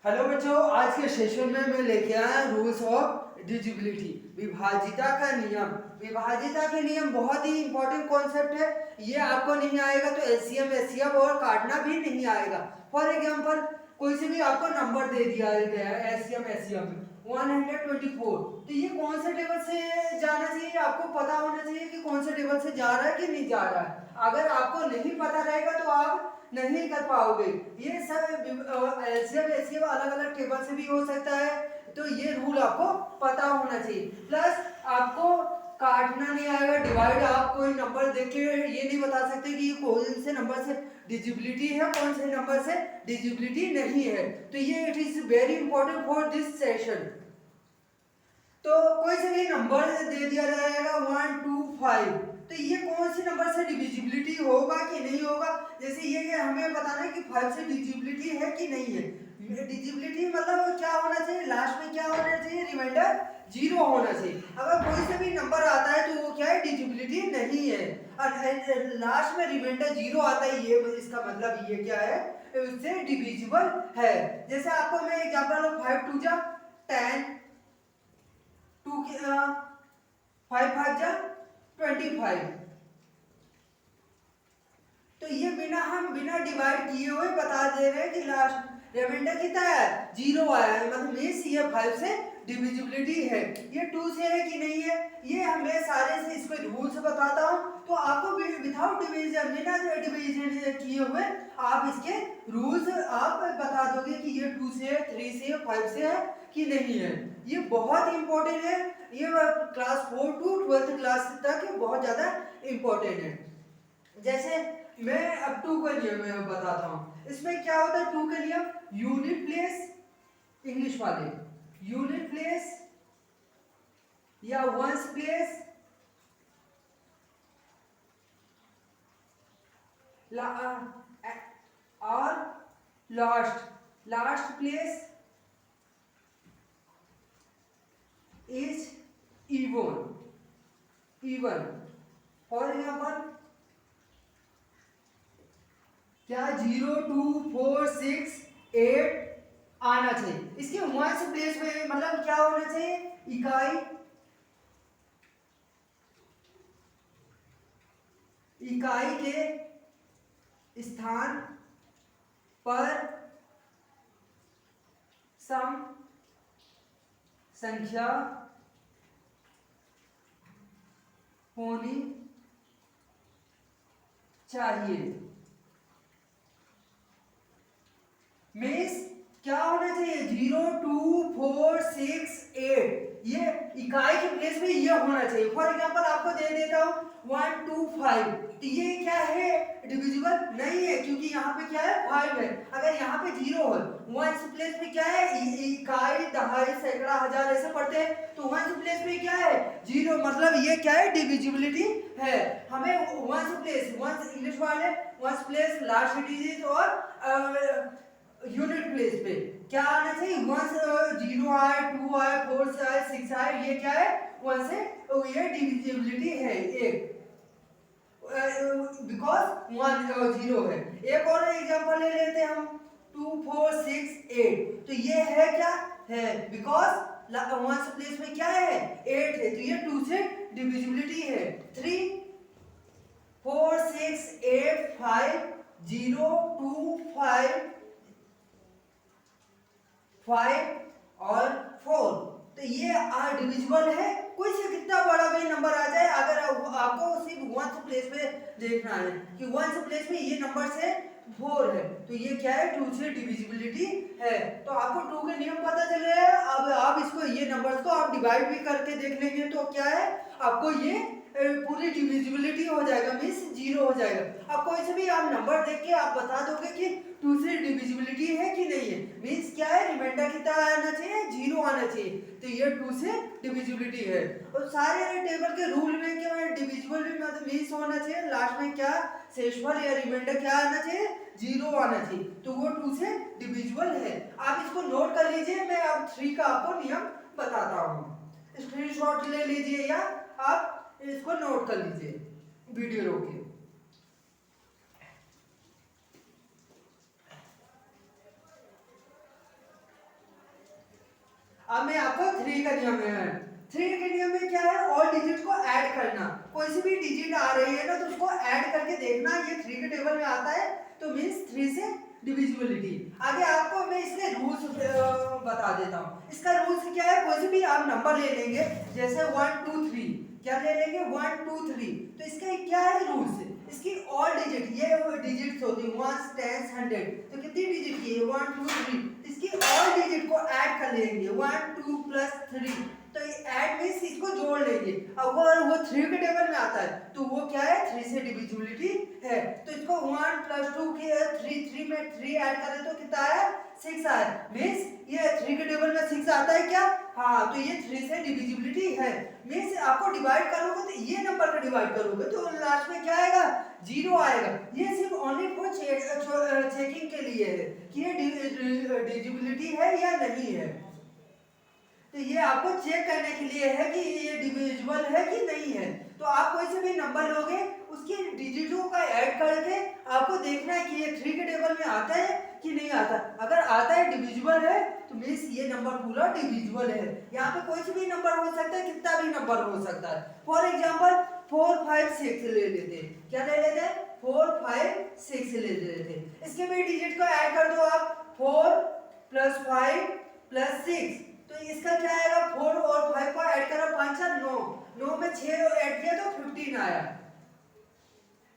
Hello बच्चों, आज के सेशन में मैं लेके आया रूल्स ऑफ डिविजिबिलिटी, विभाज्यता का नियम। विभाज्यता के नियम बहुत ही इंपॉर्टेंट कॉन्सेप्ट है। ये आपको नहीं आएगा तो एलसीएम एचसीएफ और काटना भी नहीं आएगा। फॉर एग्जांपल, कोई से भी आपको नंबर दे दिया गया है एलसीएम एचसीएफ में 124, तो ये कौन से टेबल से जाना चाहिए, आपको पता होना चाहिए कि कौन से टेबल से जा रहा है कि नहीं जा रहा है। अगर आपको नहीं पता रहेगा तो आप नहीं कर पाओगे। ये सब एलसीएम एचसीएफ अलग अलग टेबल से भी हो सकता है, तो ये रूल आपको पता होना चाहिए। प्लस आपको काटना नहीं आएगा, डिवाइड आप कोई नंबर देख के ये नहीं बता सकते कि कौन से नंबर से डिविजिबिलिटी है, कौन से नंबर से डिविजिबिलिटी नहीं है। तो ये it is very important for this session. तो कोई से भी नंबर दे दिया जाएगा 1 2 5, तो ये कौन से नंबर से डिविजिबिलिटी होगा कि नहीं होगा। जैसे ये हमें बताना है कि 5 से डिविजिबिलिटी है कि नहीं है। डिविजिबिलिटी मतलब क्या होना चाहिए, लास्ट में क्या होना चाहिए, रिमाइंडर 0 होना चाहिए। अगर कोई से भी नंबर आता है तो वो क्या है, डिविजिबिलिटी नहीं है। और लास्ट में रिमाइंडर 0 आता है, ये इसका मतलब ये क्या है, उससे डिविजिबल है। जैसे आपको मैं एग्जांपल 5 2 जा 10, 2 5 5 जा 25, तो ये बिना डिवाइड किए हुए बता दे रहे हैं कि लास्ट रिमाइंडर कितना है, 0 आया है। मतलब मींस ये 5 से डिविजिबिलिटी है। ये 2 से है कि नहीं है, ये हमें सारे से इसको रूल से बताता हूँ। तो आपको विदाउट डिवीजन, बिना डिवीजन किए हुए आप इसके रूल्स आप बता दोगे कि ये 2 से है, 3 से है, 5 से है कि नहीं है। ये बहुत इंपॉर्टेंट है। ये क्लास 4 टू 12th क्लास तक बहुत ज्यादा इंपॉर्टेंट है। जैसे मैं अब 2 का नियम बताता हूं। इसमें क्या होता है 2 का नियम, यूनिट प्लेस, इंग्लिश वाले यूनिट प्लेस या वंस प्लेस और last place is even. For example, क्या 0 2 4 6 8 आना चाहिए। इसके वंस प्लेस में मतलब क्या होना चाहिए, इकाई के स्थान पर सम संख्या होनी चाहिए। मीन्स क्या होना चाहिए, 0 2 4 6 8, ये इकाई के प्लेस में ये होना चाहिए। फॉर एग्जांपल आपको दे देता हूं 1 2 5, तो ये क्या है, डिविजिबल नहीं है, क्योंकि यहाँ पे क्या है 5 है। अगर यहाँ पे 0 है, वंस प्लेस में क्या है, इकाई दहाई सैकड़ा हजार ऐसे पढ़ते हैं, तो वंस प्लेस में क्या है 0, मतलब ये क्या है, डिविजिबिलिटी है। हमें वंस प्लेस, वंस इंग्लिश वाले वंस प्लेस, लास्ट डिजिट और यूनिट प्लेस पे क्या आना चाहिए, 1 से 0 आए, 2 आए, 4 से आए, 6 आए, ये क्या है 1 से, ये डिविजिबिलिटी है एक, बिकॉज 1 0 है। एक और एग्जांपल ले लेते हैं हम 2 4 6 8, तो ये है क्या है, बिकॉज 1 प्लेस में क्या है 8 है, तो ये 2 से डिविजिबिलिटी है। 3 4 6 8 5 0 2 5 और 4, तो ये आर डिविजिबल है। कोई से कितना बड़ा भी नंबर आ जाए, अगर आपको सिर्फ 1 प्लेस पे देखना है कि 1 प्लेस में ये नंबर से 4 है, तो ये क्या है 2 से डिविजिबिलिटी है। तो आपको 2 के नियम पता चल रहे हैं। अब आप इसको, ये नंबर्स को आप डिवाइड भी करके देख लेंगे तो क्या है, आपको ये पूरी डिविजिबिलिटी हो जाएगा, मीन्स 0 हो जाएगा। अब कोई से भी आप नंबर देख के आप बता दोगे कि 2 से डिविजिबिलिटी है कि नहीं है, मीन्स क्या है, रिमाइंडर कितना आना चाहिए, 0 आना चाहिए, तो ये 2 से डिविजिबिलिटी है। और सारे टेबल के रूल में क्या है, डिविजिबल भी मतलब मीन्स होना चाहिए, लास्ट में क्या शेषफल या रिमाइंडर क्या आना चाहिए, 0 आना चाहिए, तो वो 2 से डिविजिबल है। आप इसको नोट कर लीजिए, मैं अब 3 का आपको नियम बताता हूँ। स्क्रीनशॉट ले लीजिए या आप इसको नोट कर लीजिए वीडियो रोकिए। अब मैं आपको थ्री का नियम है, थ्री के नियम में क्या है, ऑल डिजिट को ऐड करना, कोई सी भी डिजिट आ रही है ना तो उसको ऐड करके देखना, ये थ्री के टेबल में आता है तो मीन्स थ्री से डिविजिबिलिटी। आगे आपको मैं इसके रूल्स बता देता हूँ। इसका रूल्स क्या है, कोई से भी आप नंबर ले लेंगे, जैसे 1 2 3, क्या ले लेंगे 1 2 3, तो इसका क्या है रूल्स, इसकी ऑल डिजिट, ये डिजिट्स होती है 1 10 100, तो कितनी डिजिट की है 1 2 3, इसकी ऑल डिजिट को ऐड कर लेंगे 1 2 प्लस 3, तो ये ऐड मींस इसको जोड़ लेंगे। अगर वो 3 के टेबल में आता है तो वो क्या है 3 से डिविजिबिलिटी है, तो इसको 1 प्लस 2 के 3 में 3 ऐड करें तो कितना आया 6 आया, मींस ये 3 के टेबल में 6 आता है क्या, हाँ, तो ये 3 से डिविजिबिलिटी है, मींस आपको डिवाइड करोगे तो ये नंबर को डिवाइड करोगे तो लास्ट में क्या आएगा 0 आएगा। ये सिर्फ ओनली फॉर चेकिंग के लिए है कि ये डिविजिबिलिटी है या नहीं है, तो ये आपको चेक करने के लिए है कि ये डिविजिबल है कि नहीं है। तो आप कोई से भी नंबर लोगे उसकी डिजिटों का ऐड करके आपको देखना है कि ये 3 के टेबल में आता है कि नहीं आता, अगर आता है डिविजिबल है तो मींस ये नंबर पूरा डिविजिबल है। यहाँ पे कोई से भी नंबर हो सकता है, कितना भी नंबर हो सकता है, फॉर एग्जांपल 4 5 6 ले लेते, क्या ले लेते 4 5 6 ले लेते, इसके भी डिजिट को ऐड कर दो आप, 4 प्लस 5 प्लस 6, तो इसका क्या आएगा 4 और 5 को ऐड करो 5 और 9, 9 में 6 ऐड किया तो 15 आया,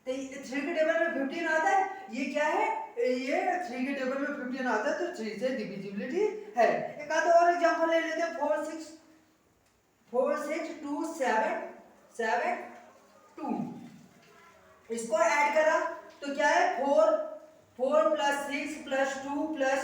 तो 3 के टेबल में 15 आता है, ये क्या है, ये 3 के टेबल में 15 आता है तो 3 से डिविजिबिलिटी है। एक आधा और एग्जांपल ले लेते हैं, 4 6 2 7 7 2, इसको ऐड करा तो क्या है 4 प्लस 6 प्लस 2 प्लस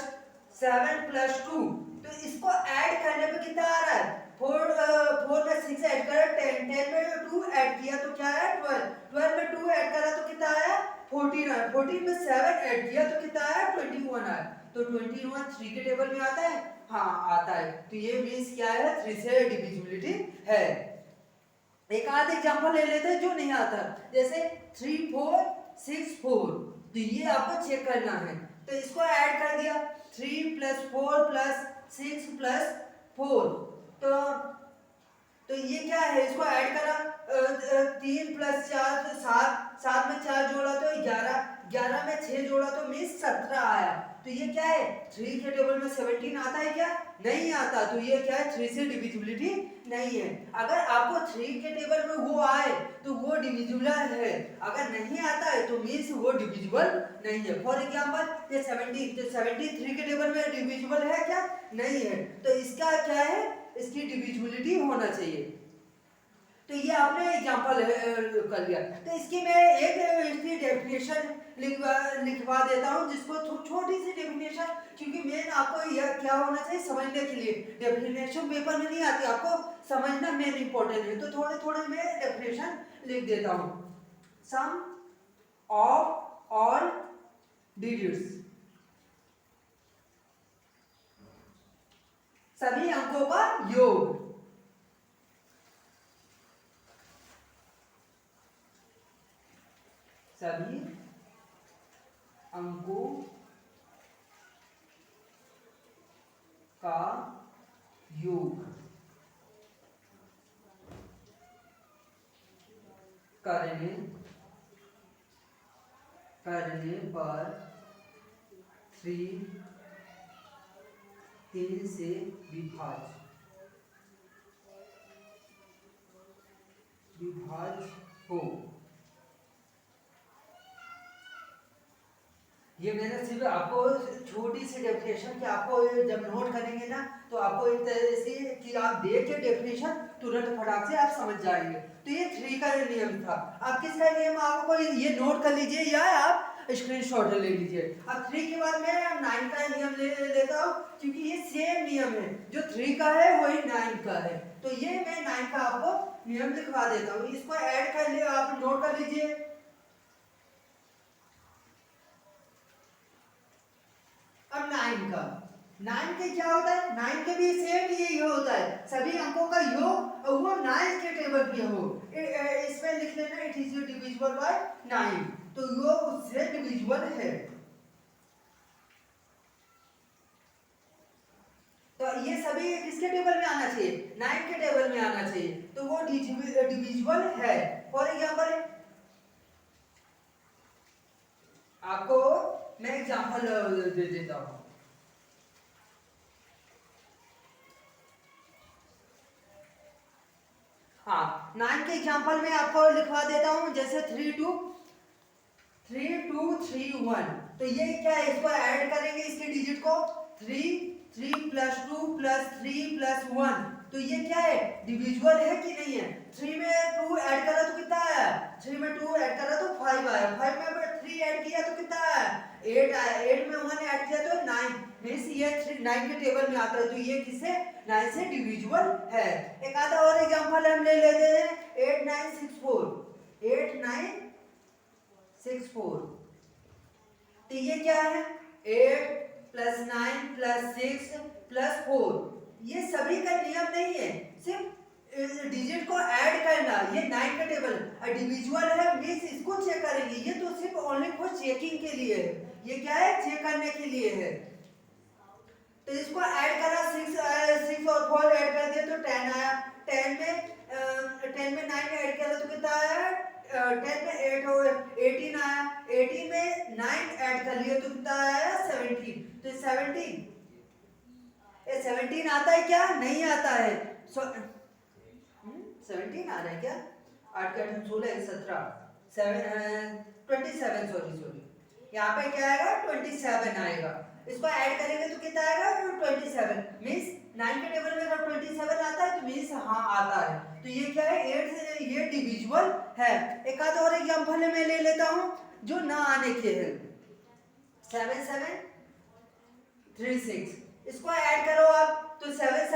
7 प्लस 2, तो इसको ऐड करने पे कितना आ रहा है 4 में 6 ऐड करा 10, 10 में 2 ऐड किया तो क्या है 12, 12 में 2 ऐड करा तो कितना आया 14 आया, 14 में 7 ऐड किया तो कितना आया 21 आया, तो 21 3 के टेबल में आता है, हाँ आता है, तो ये मींस क्या है 3 से डिविजिबिलिटी है। एक आध एग्जांपल ले लेते हैं जो नहीं आता, जैसे 3 4 6 4, तो ये आपको चेक करना है, तो इसको ऐड कर दिया 3 प्लस 4 प्लस 6 प्लस 4, तो ये क्या है, इसको ऐड करा 3 प्लस 4 तो 7, 7 में 4 जोड़ा तो 11, 11 में 6 जोड़ा तो मींस 17 आया, तो ये क्या है 3 के टेबल में 17 आता है क्या, नहीं आता, तो ये क्या है 3 से डिविजिबिलिटी नहीं है। अगर आपको 3 के टेबल में वो आए तो वो डिविजिबल है, अगर नहीं आता है तो मींस वो डिविजिबल नहीं है। फॉर एग्जांपल ये 70, तो 73 के टेबल में डिविजिबल है क्या, नहीं है, तो इसका क्या है, इसकी डिविजिबिलिटी होना चाहिए, तो ये आपने एग्जांपल कर लिया। तो इसकी मैं एक इसकी डेफिनेशन लिखवा देता हूँ, जिसको छोटी सी डेफिनेशन, क्योंकि मेन आपको यह क्या होना चाहिए समझने के लिए, डेफिनेशन पेपर में नहीं आती, आपको समझना मेन इंपॉर्टेंट है, तो थोड़े थोड़े मैं डेफिनेशन लिख देता हूँ। सम ऑफ ऑल डिजिट्स, सभी अंकों का योग, सभी अंकों का योग करने पर 3 से विभाज्य हो। ये मैंने सिर्फ आपको छोटी सी डेफिनेशन कि आपको जब नोट करेंगे ना तो आपको एक तरह से कि आप देख के डेफिनेशन तुरंत फटाक से आप समझ जाएंगे। तो ये 3 का नियम था। आप किसका नियम आपको ये नोट कर लीजिए या आप स्क्रीनशॉट ले लीजिए। अब 3 के बाद मैं 9 का नियम लेता हूँ, क्योंकि ये सेम नियम है, जो 3 का है वही 9 का है, तो ये मैं 9 का आपको नियम लिखवा देता हूँ। इसको ऐड कर लिए, आप नोट कर लीजिए। अब 9 के क्या होता है, 9 के भी सेम यही होता है, सभी अंकों का योग वो 9 के टेबल पे हो। इसमें लिख लेना इट इज डिविजिबल बाय 9, तो वो उससे डिविजिबल है। तो ये सब सभी किसके टेबल में आना चाहिए, 9 के टेबल में आना चाहिए, तो वो डिविजिबल है। फॉर एग्जाम्पल आपको मैं एग्जाम्पल दे देता हूं। हाँ, 9 के एग्जाम्पल में आपको लिखवा देता हूं, जैसे 3 2 3 1, तो ये क्या है, इसको ऐड करेंगे इसके डिजिट को, 3 प्लस 2 प्लस 3 प्लस 1, तो ये क्या है, डिविजिबल है कि नहीं है। 3 में 2 ऐड करा तो कितना आया, 3 में 2 ऐड करा तो 5 आया, 5 में 3 ऐड किया तो कितना आया, 8 आया, 8 में 1 ऐड किया तो 9, मींस ये 9 के टेबल में आता है, तो ये किससे, 9 से डिविजिबल है। एक आधा और एग्जांपल हम ले लेते हैं, 8 9 6 4, 8 9 6 4, तो ये क्या है, 8 प्लस 9 प्लस 6 प्लस 4, ये सभी का नियम नहीं है, सिर्फ डिजिट को ऐड करना, ये 9 का टेबल डिविजिबल है, मींस इसको चेक करेंगे, ये तो सिर्फ ओनली फॉर चेकिंग के लिए है, ये क्या है, चेक करने के लिए है। तो इसको ऐड करा, 6 और 4 ऐड कर दिया तो 10 आया, 10 में 9 ऐड किया तो कितना आया, 10 में 8 हो 18 आया, 18 में 9 ऐड कर लिया तो कितना आया, 17, तो 17 आता है क्या, नहीं आता है, 17 आ रहा है क्या, 8 का 16 17 27, सॉरी यहाँ पे क्या आएगा, 27 आएगा, इसको ऐड करेंगे तो कितना आएगा, 27, मींस 9 के टेबल में जब 27 आता है तो मींस हाँ आता है, तो ये क्या है, 8 से ये डिविजिबल है। एक आध और एग्जांपल मैं ले लेता हूँ जो ना आने के हैं, 7 7 3 6, इसको ऐड करो आप तो 7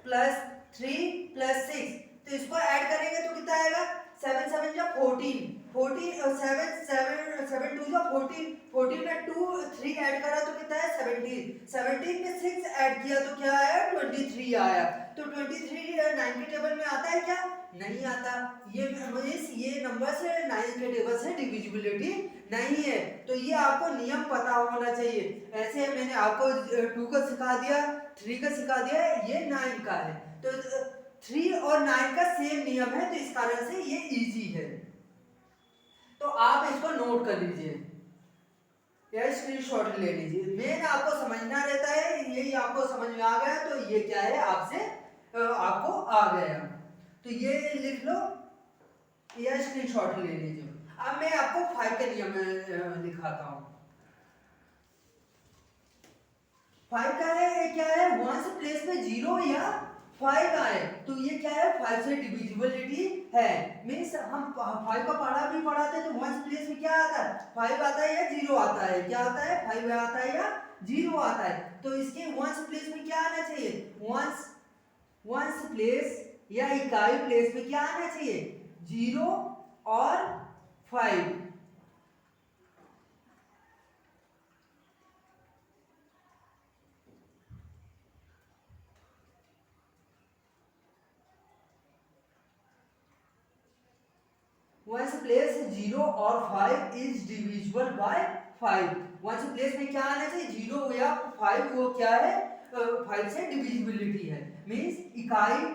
प्लस 3 प्लस 6, तो इसको ऐड करेंगे तो कितना आएगा, 7 7 जा 14 और 7 2 जा 14 में 2 3 ऐड करा तो कितना है, 17 में 6 ऐड किया तो क्या आया, 23 आया, तो 23 9 के टेबल में आता है क्या, नहीं आता, ये नंबर से 9 के टेबल से डिविजिबिलिटी नहीं है, तो ये आपको नियम पता होना चाहिए। ऐसे मैंने आपको 2 का सिखा दिया, 3 का सिखा दिया, ये 9 का है, तो 3 और 9 का सेम नियम है, तो इस कारण से ये इजी है, तो आप इसको नोट कर लीजिए या स्क्रीनशॉट ले लीजिए, मेन आपको समझना रहता है, यही आपको समझ में आ गया तो ये क्या है, आपसे आपको आ गया, तो ये लिख लो या स्क्रीनशॉट ले लीजिए। अब मैं आपको 5 का नियम दिखाता हूं। 5 का है, क्या है, वंस प्लेस में 0 या 5 आए तो ये क्या है, 5 से डिविजिबिलिटी है, मींस हम 5 का भी पढ़ाते तो वंस प्लेस में क्या आता है, 5 आता है या 0 आता है, क्या आता है, 5 आता है या 0 आता है, तो इसके वंस प्लेस में क्या आना चाहिए, वंस प्लेस या इकाई प्लेस में क्या आना चाहिए, 0 और 5, वंस प्लेस 0 और 5 is divisible by 5, ones place में क्या आना चाहिए, 0 या 5, वो क्या है, 5 से डिविजिबिलिटी है, मींस इकाई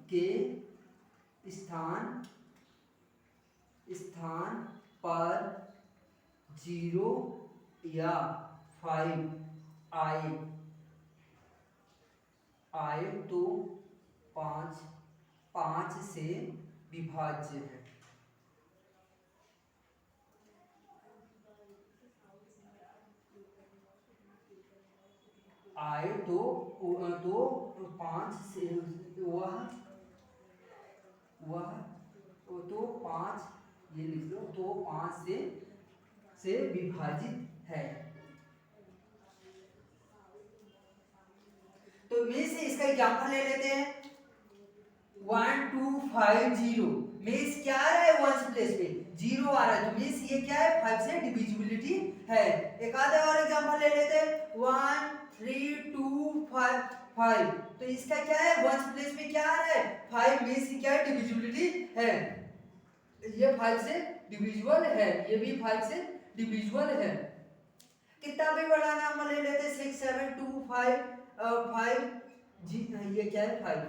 के स्थान पर 0 या 5 आए तो 5 से विभाज्य है, आए तो 5 से तो 5, ये लिख लो, तो 5 से विभाजित है, तो में से इसका एग्जांपल ले लेते हैं, 1 2 5 0, मींस क्या आ रहा है, वंस प्लेस पे 0 आ रहा है, तो मींस ये क्या है, 5 से डिविजिबिलिटी है। एक आधा और एग्जांपल ले लेते हैं, 1 3 2 5, तो इसका क्या है, वंस प्लेस में क्या आ रहा है, 5, मींस क्या है, डिविजिबिलिटी है, ये 5 से डिविजिबल है, ये भी 5 से डिविजिबल है। कितना भी बड़ा नंबर ले लेते, 6 7 2 5 5 जी, ये क्या है 5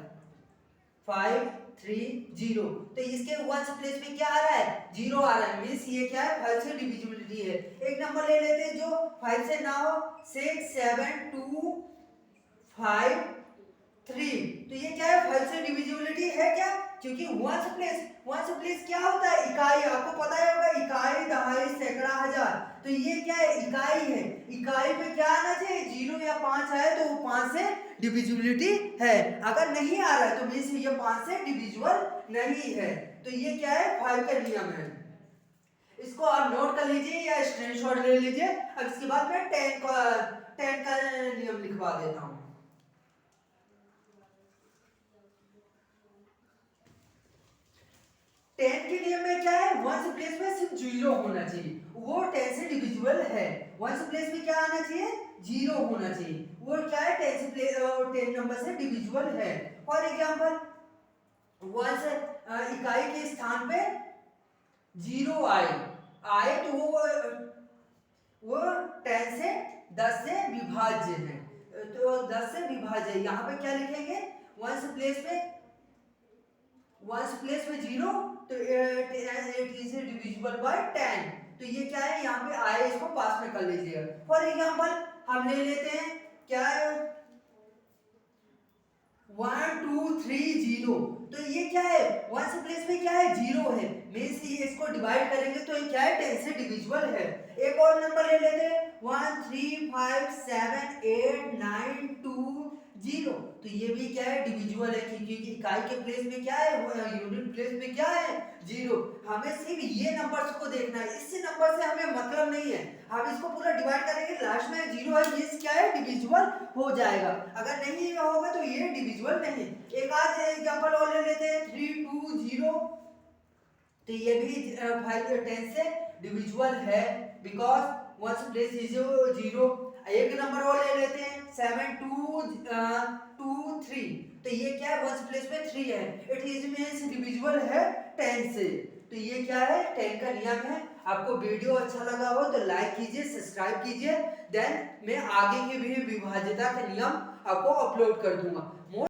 5 3 0। तो इसके वंस प्लेस पे क्या आ रहा है, 0 आ रहा है, मींस ये क्या है 5 से डिविजिबिलिटी है। एक नंबर ले लेते हैं जो 5 से ना हो, 6 7 2 5 3। तो ये क्या है 5 से डिविजिबिलिटी है क्या, क्योंकि वंस प्लेस क्या होता है, इकाई, आपको पता ही होगा, इकाई दहाई सैकड़ा हजार। तो ये क्या है, इकाई है, इकाई पे क्या आना चाहिए, 0 या 5 आए तो वो 5 से डिविजिबिलिटी है, अगर नहीं आ रहा है तो मींस ये 5 से डिविजिबल नहीं है। तो ये क्या है 5 का नियम है, इसको आप नोट कर लीजिए या स्क्रीनशॉट ले लीजिए। अब इसके बाद मैं 10 का नियम लिखवा देता हूं। 10 के नियम में क्या है, वंस प्लेस में सिर्फ 0 होना चाहिए, वो 10 से डिविजिबल है। वंस प्लेस में क्या आना चाहिए, 0 होना चाहिए, वो क्या है 10 से 10 नंबर से डिविजिबल है। फॉर एग्जांपल वंस इकाई के स्थान पे 0 आए तो वो 10 से 10 से विभाज्य है, तो 10 से विभाज्य है। यहाँ पे क्या लिखेंगे, वंस प्लेस में 0, तो इट इज डिविजिबल बाय 10। तो ये क्या है, यहाँ पे आए, इसको पास में कर लीजिएगा। फॉर एग्जांपल हम ले लेते हैं क्या है 1 2 3 0। तो ये क्या है, वंस प्लेस में क्या है 0 है, मींस ये इसको डिवाइड करेंगे तो ये क्या है 10 से डिविजिबल है। एक और नंबर ले लेते हैं 1 3 5 7 8 9 2 0। तो ये भी क्या है डिविजिबल है, क्योंकि इकाई के प्लेस में क्या है, वो यूनिट प्लेस में क्या है 0। हमें सिर्फ ये नंबर्स को देखना है, इससे नंबर से हमें मतलब नहीं है, हम इसको पूरा डिवाइड करेंगे, लास्ट में 0 है, मींस क्या है डिविजिबल हो जाएगा, अगर नहीं होगा तो ये डिविजिबल नहीं। एक आज एग्जांपल और ले लेते हैं 3 2 0। तो ये भी 5 10 से डिविजिबल है, बिकॉज वंस प्लेस इज 0। एक नंबर और ले लेते हैं 7 2 2 3। तो ये क्या है, वंस प्लेस में 3 है, इट इज मींस डिविजिबल है 10 से। तो ये क्या है 10 का नियम है। आपको वीडियो अच्छा लगा हो तो लाइक कीजिए, सब्सक्राइब कीजिए, देन मैं आगे के भी विभाज्यता के नियम आपको अपलोड कर दूंगा।